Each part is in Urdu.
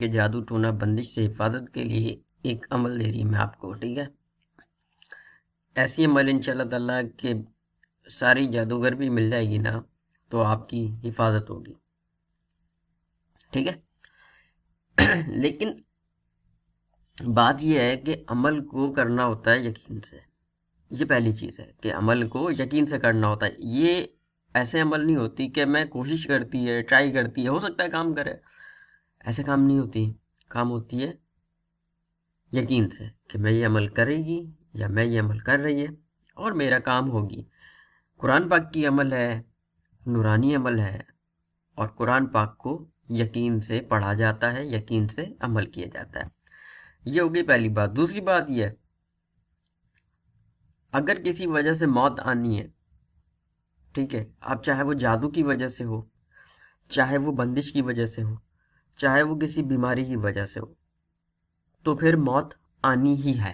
کہ جادو ٹونا بندش سے حفاظت کے لیے ایک عمل دے رہی ہے میں آپ کو، ٹھیک ہے؟ ایسی عمل انشاءاللہ تعالیٰ کہ ساری جادوگر بھی مل جائے گی نا تو آپ کی حفاظت ہوگی، ٹھیک ہے؟ لیکن بات یہ ہے کہ عمل کو کرنا ہوتا ہے یقین سے. یہ پہلی چیز ہے کہ عمل کو یقین سے کرنا ہوتا ہے. یہ ایسے عمل نہیں ہوتی کہ میں کوشش کرتی ہے، ٹرائی کرتی ہے، ہو سکتا ہے کام کرے، ایسے کام نہیں ہوتی. کام ہوتی ہے یقین سے کہ میں یہ عمل کرے گی یا میں یہ عمل کر رہی ہے اور میرا کام ہوگی. قرآن پاک کی عمل ہے، نورانی عمل ہے، اور قرآن پاک کو یقین سے پڑھا جاتا ہے، یقین سے عمل کیا جاتا ہے. یہ ہوگی پہلی بات. دوسری بات یہ ہے، اگر کسی وجہ سے موت آنی ہے، ٹھیک ہے، اب چاہے وہ جادو کی وجہ سے ہو، چاہے وہ بندش کی وجہ سے ہو، چاہے وہ کسی بیماری کی وجہ سے ہو، تو پھر موت آنی ہی ہے،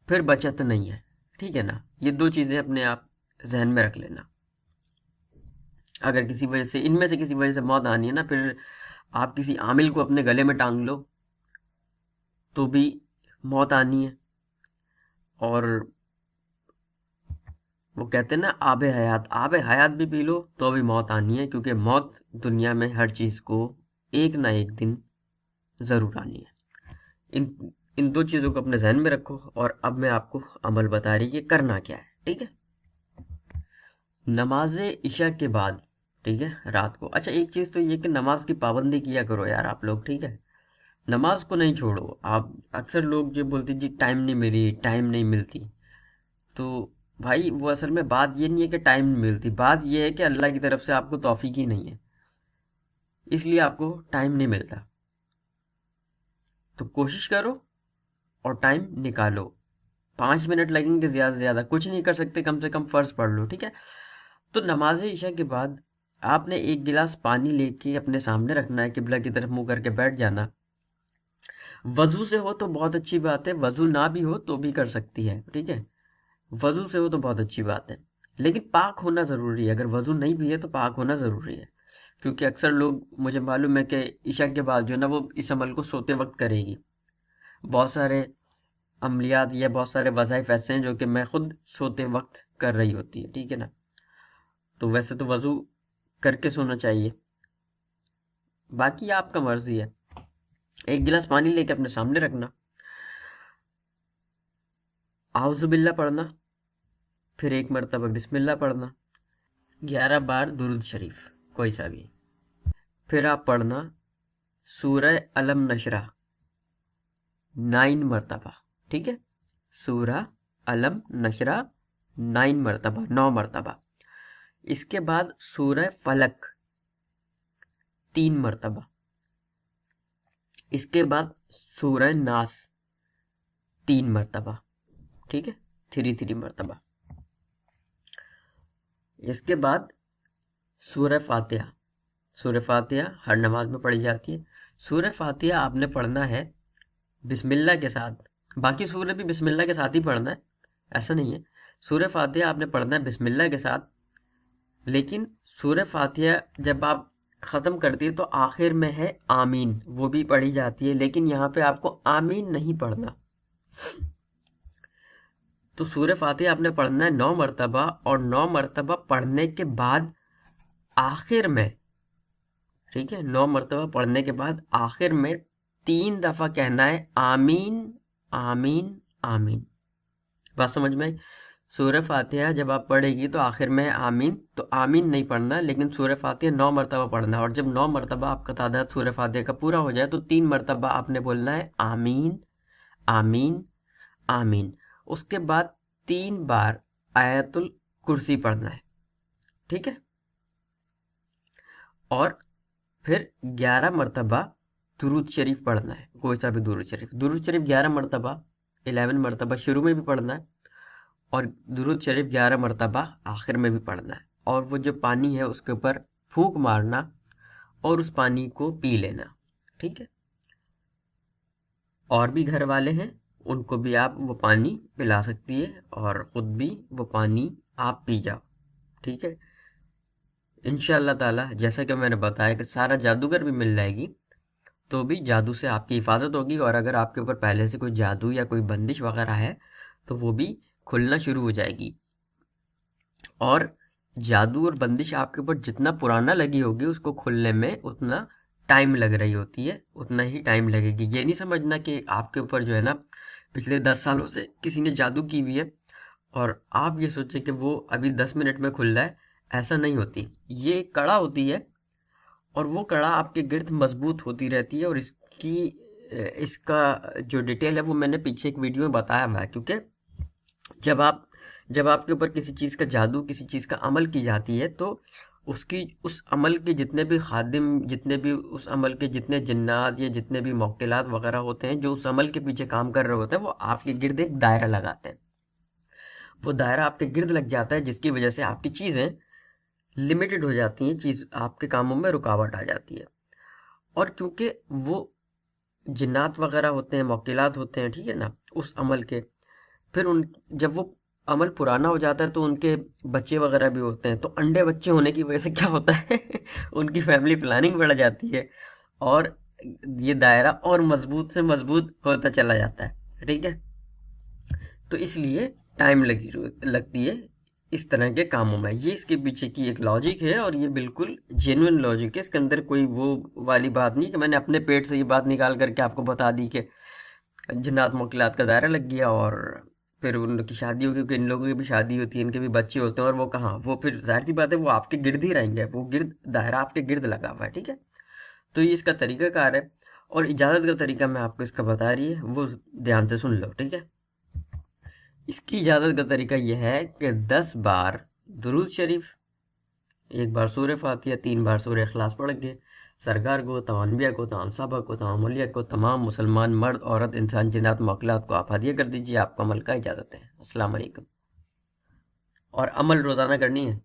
پھر بچت نہیں ہے، ٹھیک ہے نا؟ یہ دو چیزیں اپنے آپ ذہن میں رکھ لینا. اگر کسی وجہ سے، ان میں سے کسی وجہ سے موت آنی ہے نا، پھر آپ کسی عامل کو اپنے گلے میں ٹانگ لو تو بھی موت آنی ہے. اور وہ کہتے ہیں نا آب حیات بھی پی لو تو بھی موت آنی ہے، کیونکہ موت دنیا میں ہر چیز کو ایک نہ ایک دن ضرور آنی ہے. ان ان دو چیزوں کو اپنے ذہن میں رکھو. اور اب میں آپ کو عمل بتا رہی کہ کرنا کیا ہے، ٹھیک ہے؟ نماز عشاء کے بعد، ٹھیک ہے، رات کو. اچھا ایک چیز تو یہ کہ نماز کی پابندی کیا کرو یار آپ لوگ، ٹھیک ہے؟ نماز کو نہیں چھوڑو آپ. اکثر لوگ جو بولتے جی ٹائم نہیں ملی، ٹائم نہیں ملتی، تو بھائی وہ اصل میں بات یہ نہیں ہے کہ ٹائم نہیں ملتی، بات یہ ہے کہ اللہ کی طرف سے آپ کو توفیق ہی نہیں ہے، اس لیے آپ کو ٹائم نہیں ملتا. تو کوشش کرو اور ٹائم نکالو. 5 منٹ لگیں گے زیادہ سے زیادہ، کچھ نہیں کر سکتے، کم سے کم فرض پڑھ لو، ٹھیک ہے؟ تو نماز عشاء کے بعد آپ نے ایک گلاس پانی لے کے اپنے سامنے رکھنا ہے، قبلہ کی طرف منہ کر کے بیٹھ جانا. وضو سے ہو تو بہت اچھی بات ہے، وضو نہ بھی ہو تو بھی کر سکتی ہے، ٹھیک ہے؟ وضو سے ہو تو بہت اچھی بات ہے، لیکن پاک ہونا ضروری ہے. اگر وضو نہیں بھی ہے تو پاک ہونا ضروری ہے، کیونکہ اکثر لوگ، مجھے معلوم ہے کہ عشاء کے بعد جو ہے نا وہ اس عمل کو سوتے وقت کرے گی. بہت سارے عملیات یا بہت سارے وظائف ایسے ہیں جو کہ میں خود سوتے وقت کر رہی ہوتی ہے، ٹھیک ہے نا؟ تو ویسے تو وضو کر کے سونا چاہیے، باقی آپ کا مرضی ہے. ایک گلاس پانی لے کے اپنے سامنے رکھنا، اعوذ باللہ پڑھنا، پھر ایک مرتبہ بسم اللہ پڑھنا، 11 بار درود شریف کوئی سا بھی، پھر آپ پڑھنا سورہ علم نشرہ 9 مرتبہ، ٹھیک ہے؟ سورہ علم نشرہ 9 مرتبہ، 9 مرتبہ. اس کے بعد سورہ فلق 3 مرتبہ. اس کے بعد سورہ ناس 3 مرتبہ، ٹھیک ہے؟ 3 مرتبہ. اس کے بعد سورہ فاتحہ. سورہ فاتحہ ہر نماز میں پڑھی جاتی ہے. سورہ فاتحہ آپ نے پڑھنا ہے بسم اللہ کے ساتھ. باقی سورہ بھی بسم اللہ کے ساتھ ہی پڑھنا ہے، ایسا نہیں ہے. سورہ فاتحہ آپ نے پڑھنا ہے بسم اللہ کے ساتھ، لیکن سورہ فاتحہ جب آپ ختم کرتی ہے تو آخر میں ہے آمین، وہ بھی پڑھی جاتی ہے، لیکن یہاں پہ آپ کو آمین نہیں پڑھنا. تو سورہ فاتحہ آپ نے پڑھنا ہے 9 مرتبہ، اور 9 مرتبہ پڑھنے کے بعد آخر میں، ٹھیک ہے، 9 مرتبہ پڑھنے کے بعد آخر میں 3 دفعہ کہنا ہے آمین آمین آمین. بات سمجھ میں آئی؟ سورہ فاتحہ جب آپ پڑھے گی تو آخر میں آمین، تو آمین نہیں پڑھنا، لیکن سورہ فاتحہ 9 مرتبہ پڑھنا. اور جب 9 مرتبہ آپ کا تعداد سورہ فاتحہ کا پورا ہو جائے تو 3 مرتبہ آپ نے بولنا ہے آمین آمین آمین. اس کے بعد 3 بار آیت الکرسی پڑھنا ہے، ٹھیک ہے؟ اور پھر 11 مرتبہ درود شریف پڑھنا ہے، کوئی سا بھی درود شریف. درود شریف 11 مرتبہ، 11 مرتبہ شروع میں بھی پڑھنا ہے، اور درود شریف 11 مرتبہ آخر میں بھی پڑھنا ہے. اور وہ جو پانی ہے اس کے اوپر پھونک مارنا اور اس پانی کو پی لینا، ٹھیک ہے؟ اور بھی گھر والے ہیں ان کو بھی آپ وہ پانی پلا سکتی ہے، اور خود بھی وہ پانی آپ پی جاؤ، ٹھیک ہے؟ انشاءاللہ تعالی جیسا کہ میں نے بتایا کہ سارا جادوگر بھی مل جائے گی تو بھی جادو سے آپ کی حفاظت ہوگی، اور اگر آپ کے اوپر پہلے سے کوئی جادو یا کوئی بندش وغیرہ ہے تو وہ بھی کھلنا شروع ہو جائے گی۔ اور جادو اور بندش آپ کے اوپر جتنا پرانا لگی ہوگی اس کو کھلنے میں اتنا ٹائم لگ رہی ہوتی ہے، اتنا ہی ٹائم لگے گی۔ یہ نہیں سمجھنا کہ آپ کے اوپر جو ہے نا پچھلے 10 سالوں سے کسی نے جادو کی ہوئی ہے اور آپ یہ سوچیں کہ وہ ابھی 10 منٹ میں کھل رہا ہے، ایسا نہیں ہوتی۔ یہ ایک کڑا ہوتی ہے اور وہ کڑا آپ کے گرد مضبوط ہوتی رہتی ہے، اور اس کا جو ڈیٹیل ہے وہ میں نے پیچھے ایک ویڈیو میں بتایا ہوا ہے، کیونکہ جب آپ کے اوپر کسی چیز کا جادو، کسی چیز کا عمل کی جاتی ہے تو اس عمل کے جتنے بھی خادم، جتنے بھی اس عمل کے جتنے جنات یا جتنے بھی موکلات وغیرہ ہوتے ہیں جو اس عمل کے پیچھے کام کر رہے ہوتے ہیں، وہ آپ کے گرد ایک دائرہ لگاتے ہیں۔ وہ دائرہ آپ کے گرد لگ جاتا ہے، جس کی وجہ سے آپ کی چیزیں لمیٹڈ ہو جاتی ہیں، چیز آپ کے کاموں میں رکاوٹ آ جاتی ہے۔ اور کیونکہ وہ جنات وغیرہ ہوتے ہیں، موکلات ہوتے ہیں، ٹھیک ہے نا، اس عمل کے، پھر جب وہ عمل پرانا ہو جاتا ہے تو ان کے بچے وغیرہ بھی ہوتے ہیں، تو انڈے بچے ہونے کی وجہ سے کیا ہوتا ہے ان کی فیملی پلاننگ بڑھ جاتی ہے، اور یہ دائرہ اور مضبوط سے مضبوط ہوتا چلا جاتا ہے، ٹھیک ہے۔ تو اس لیے ٹائم لگتی ہے اس طرح کے کاموں میں۔ یہ اس کے پیچھے کی ایک لاجک ہے، اور یہ بالکل جینوئن لاجک ہے، اس کے اندر کوئی وہ والی بات نہیں کہ میں نے اپنے پیٹ سے یہ بات نکال کر کے آپ کو بتا دی کہ جنات موکلات کا دائرہ لگ گیا اور پھر ان لوگ کی شادی ہوگی، کیونکہ ان لوگوں کی بھی شادی ہوتی ہے، ان کے بھی بچے ہوتے ہیں، اور وہ کہاں، وہ پھر ظاہر سی بات ہے وہ آپ کے گرد ہی رہیں گے، وہ دائرہ آپ کے گرد لگا ہوا ہے، ٹھیک ہے۔ تو یہ اس کا طریقہ کار ہے، اور اجازت کا طریقہ میں آپ کو اس کا بتا رہی ہے، وہ دھیان سے سن لو، ٹھیک ہے۔ اس کی اجازت کا طریقہ یہ ہے کہ 10 بار درود شریف، 1 بار سورہ فاتحہ، 3 بار سورہ اخلاص پڑھ کے سرکار کو، تمام انبیاء کو، تمام صحابہ کو، تمام اولیاء کو، تمام مسلمان مرد عورت انسان جنات موکلات کو آپ ہدیہ کر دیجیے، آپ کو عمل کا اجازت ہے۔ السلام علیکم۔ اور عمل روزانہ کرنی ہے۔